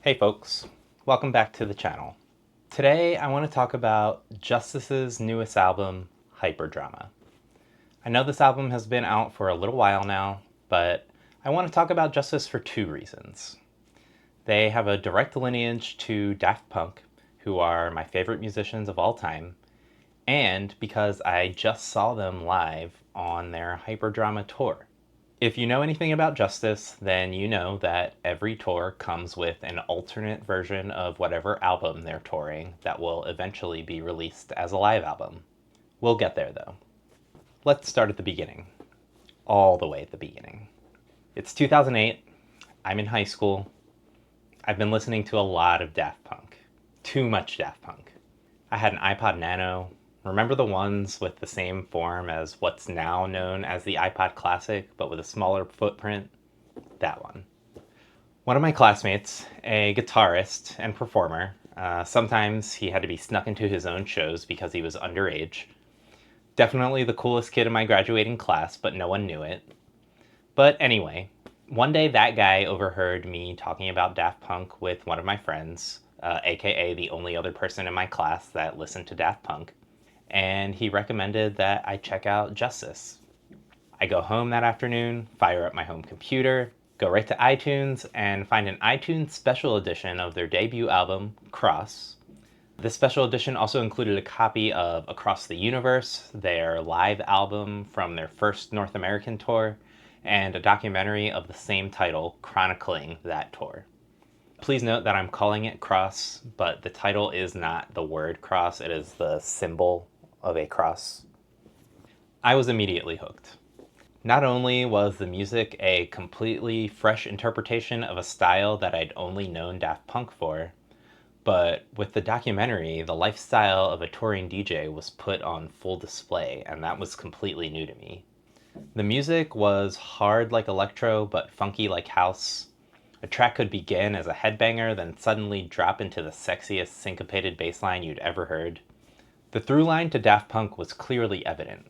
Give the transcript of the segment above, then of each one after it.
Hey folks, welcome back to the channel. Today I want to talk about Justice's newest album, Hyperdrama. I know this album has been out for a little while now, but I want to talk about Justice for two reasons. They have a direct lineage to Daft Punk, who are my favorite musicians of all time, and because I just saw them live on their Hyperdrama tour. If you know anything about Justice, then you know that every tour comes with an alternate version of whatever album they're touring that will eventually be released as a live album. We'll get there though. Let's start at the beginning. All the way at the beginning. It's 2008. I'm in high school. I've been listening to a lot of Daft Punk. Too much Daft Punk. I had an iPod Nano. Remember the ones with the same form as what's now known as the iPod Classic, but with a smaller footprint? That one. One of my classmates, a guitarist and performer, sometimes he had to be snuck into his own shows because he was underage. Definitely the coolest kid in my graduating class, but no one knew it. But anyway, one day that guy overheard me talking about Daft Punk with one of my friends, aka the only other person in my class that listened to Daft Punk, and he recommended that I check out Justice. I go home that afternoon, fire up my home computer, go right to iTunes, and find an iTunes special edition of their debut album, Cross. This special edition also included a copy of Across the Universe, their live album from their first North American tour, and a documentary of the same title chronicling that tour. Please note that I'm calling it Cross, but the title is not the word cross, it is the symbol of a cross. I was immediately hooked. Not only was the music a completely fresh interpretation of a style that I'd only known Daft Punk for, but with the documentary, the lifestyle of a touring DJ was put on full display, and that was completely new to me. The music was hard like electro, but funky like house. A track could begin as a headbanger, then suddenly drop into the sexiest syncopated bass line you'd ever heard. The through line to Daft Punk was clearly evident.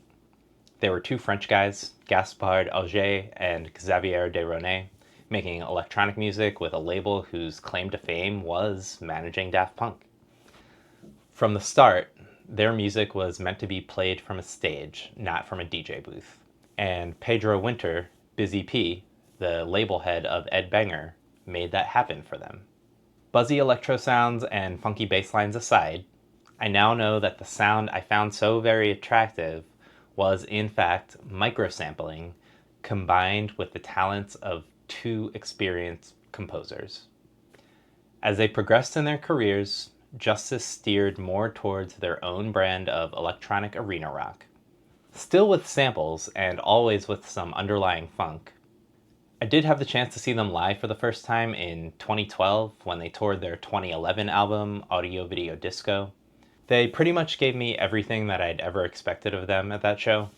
They were two French guys, Gaspard Auger and Xavier Desronais, making electronic music with a label whose claim to fame was managing Daft Punk. From the start, their music was meant to be played from a stage, not from a DJ booth. And Pedro Winter, Busy P, the label head of Ed Banger, made that happen for them. Buzzy electro sounds and funky bass lines aside, I now know that the sound I found so very attractive was in fact microsampling combined with the talents of two experienced composers. As they progressed in their careers, Justice steered more towards their own brand of electronic arena rock. Still with samples and always with some underlying funk. I did have the chance to see them live for the first time in 2012 when they toured their 2011 album, Audio Video Disco. They pretty much gave me everything that I'd ever expected of them at that show.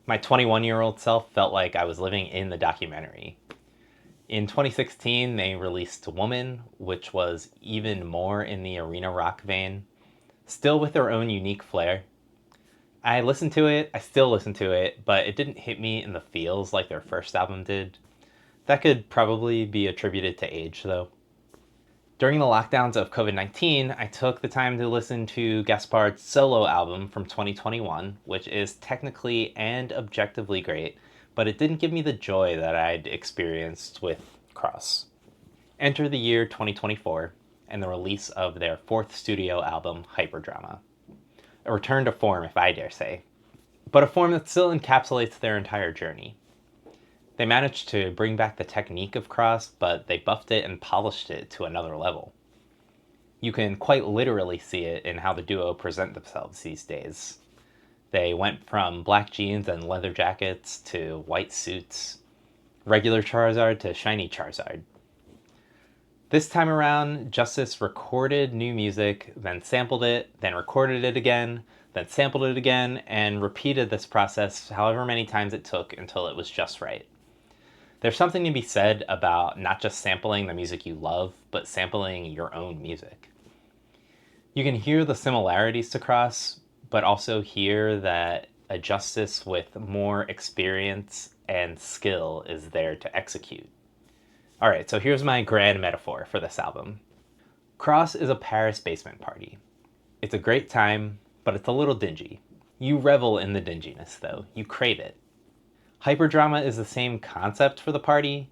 My 21-year-old self felt like I was living in the documentary. In 2016, they released Woman, which was even more in the arena rock vein, still with their own unique flair. I still listen to it, but it didn't hit me in the feels like their first album did. That could probably be attributed to age, though. During the lockdowns of COVID-19, I took the time to listen to Gaspard's solo album from 2021, which is technically and objectively great, but it didn't give me the joy that I'd experienced with Cross. Enter the year 2024 and the release of their fourth studio album, Hyperdrama. A return to form, if I dare say, but a form that still encapsulates their entire journey. They managed to bring back the technique of Cross, but they buffed it and polished it to another level. You can quite literally see it in how the duo present themselves these days. They went from black jeans and leather jackets to white suits, regular Charizard to shiny Charizard. This time around, Justice recorded new music, then sampled it, then recorded it again, then sampled it again, and repeated this process however many times it took until it was just right. There's something to be said about not just sampling the music you love, but sampling your own music. You can hear the similarities to Cross, but also hear that a Justice with more experience and skill is there to execute. Alright, so here's my grand metaphor for this album. Cross is a Paris basement party. It's a great time, but it's a little dingy. You revel in the dinginess, though. You crave it. Hyperdrama is the same concept for the party,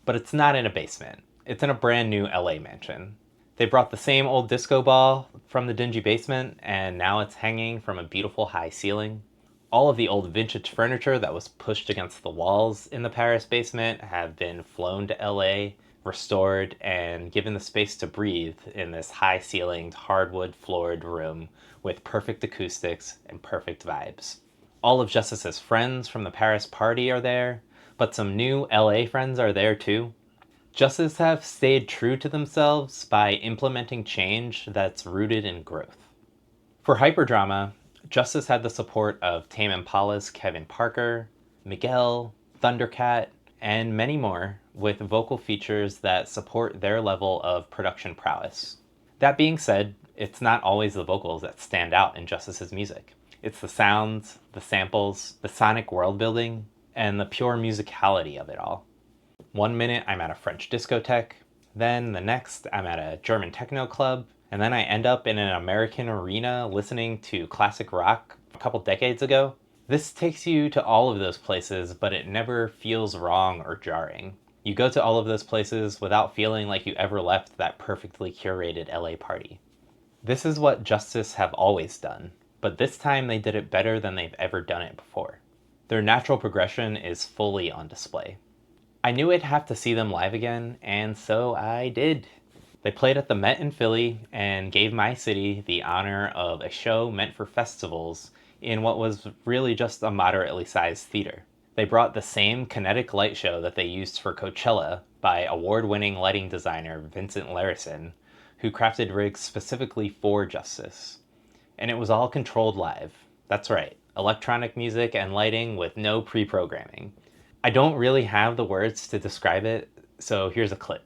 but it's not in a basement. It's in a brand new LA mansion. They brought the same old disco ball from the dingy basement, and now it's hanging from a beautiful high ceiling. All of the old vintage furniture that was pushed against the walls in the Paris basement have been flown to LA, restored, and given the space to breathe in this high-ceilinged, hardwood-floored room with perfect acoustics and perfect vibes. All of Justice's friends from the Paris party are there, but some new LA friends are there too. Justice have stayed true to themselves by implementing change that's rooted in growth. For Hyperdrama, Justice had the support of Tame Impala's Kevin Parker, Miguel, Thundercat, and many more, with vocal features that support their level of production prowess. That being said, it's not always the vocals that stand out in Justice's music. It's the sounds, the samples, the sonic world building, and the pure musicality of it all. One minute I'm at a French discotheque, then the next I'm at a German techno club, and then I end up in an American arena listening to classic rock a couple decades ago. This takes you to all of those places, but it never feels wrong or jarring. You go to all of those places without feeling like you ever left that perfectly curated LA party. This is what Justice have always done, but this time they did it better than they've ever done it before. Their natural progression is fully on display. I knew I'd have to see them live again, and so I did. They played at the Met in Philly and gave my city the honor of a show meant for festivals in what was really just a moderately sized theater. They brought the same kinetic light show that they used for Coachella by award-winning lighting designer Vincent Larison, who crafted rigs specifically for Justice. And it was all controlled live. That's right, electronic music and lighting with no pre-programming. I don't really have the words to describe it, so here's a clip.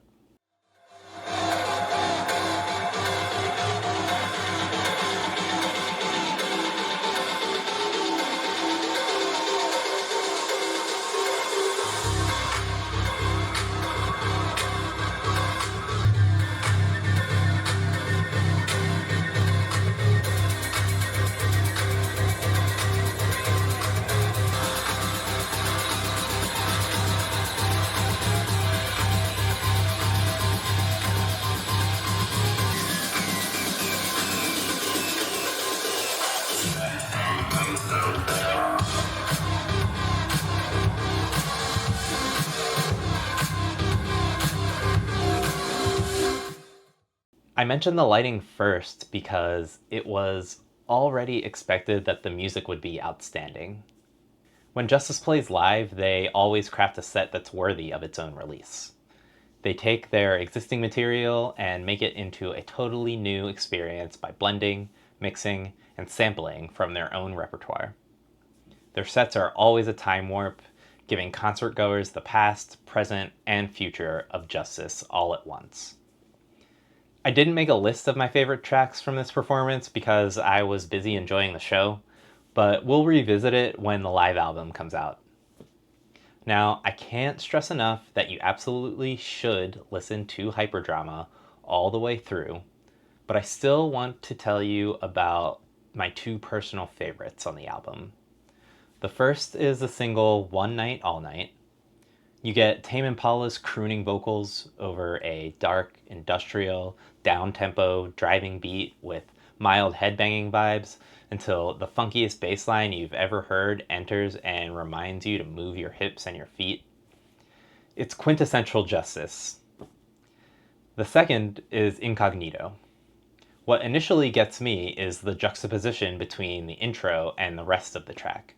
I mentioned the lighting first because it was already expected that the music would be outstanding. When Justice plays live, they always craft a set that's worthy of its own release. They take their existing material and make it into a totally new experience by blending, mixing, and sampling from their own repertoire. Their sets are always a time warp, giving concert goers the past, present, and future of Justice all at once. I didn't make a list of my favorite tracks from this performance because I was busy enjoying the show, but we'll revisit it when the live album comes out. Now, I can't stress enough that you absolutely should listen to Hyperdrama all the way through, but I still want to tell you about my two personal favorites on the album. The first is the single One Night All Night. You get Tame Impala's crooning vocals over a dark, industrial, down-tempo, driving beat with mild headbanging vibes until the funkiest bass line you've ever heard enters and reminds you to move your hips and your feet. It's quintessential Justice. The second is Incognito. What initially gets me is the juxtaposition between the intro and the rest of the track.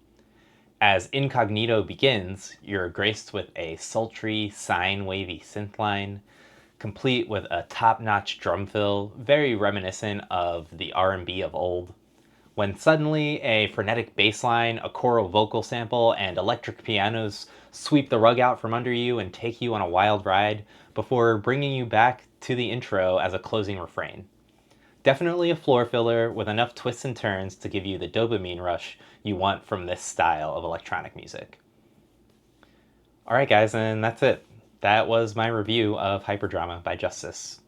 As Incognito begins, you're graced with a sultry, sine-wavy synth line, complete with a top-notch drum fill, very reminiscent of the R&B of old. When suddenly a frenetic bass line, a choral vocal sample, and electric pianos sweep the rug out from under you and take you on a wild ride before bringing you back to the intro as a closing refrain. Definitely a floor filler with enough twists and turns to give you the dopamine rush you want from this style of electronic music. Alright guys, and that's it. that was my review of Hyperdrama by Justice.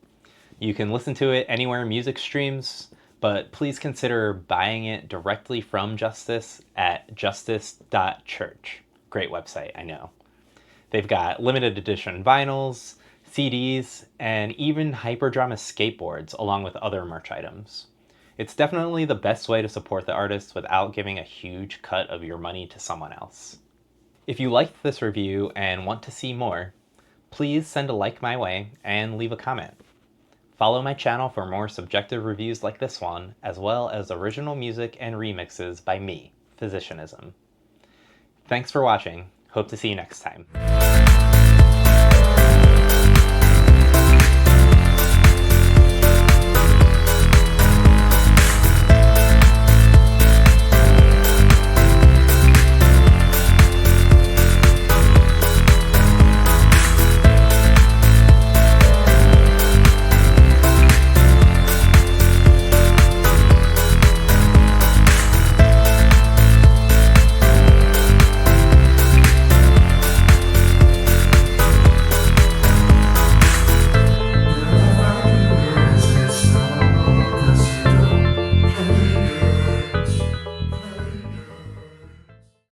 You can listen to it anywhere music streams, but please consider buying it directly from Justice at justice.church. Great website, I know. They've got limited edition vinyls, CDs, and even Hyperdrama skateboards along with other merch items. It's definitely the best way to support the artist without giving a huge cut of your money to someone else. If you liked this review and want to see more, please send a like my way and leave a comment. Follow my channel for more subjective reviews like this one, as well as original music and remixes by me, Physicianism. Thanks for watching. Hope to see you next time.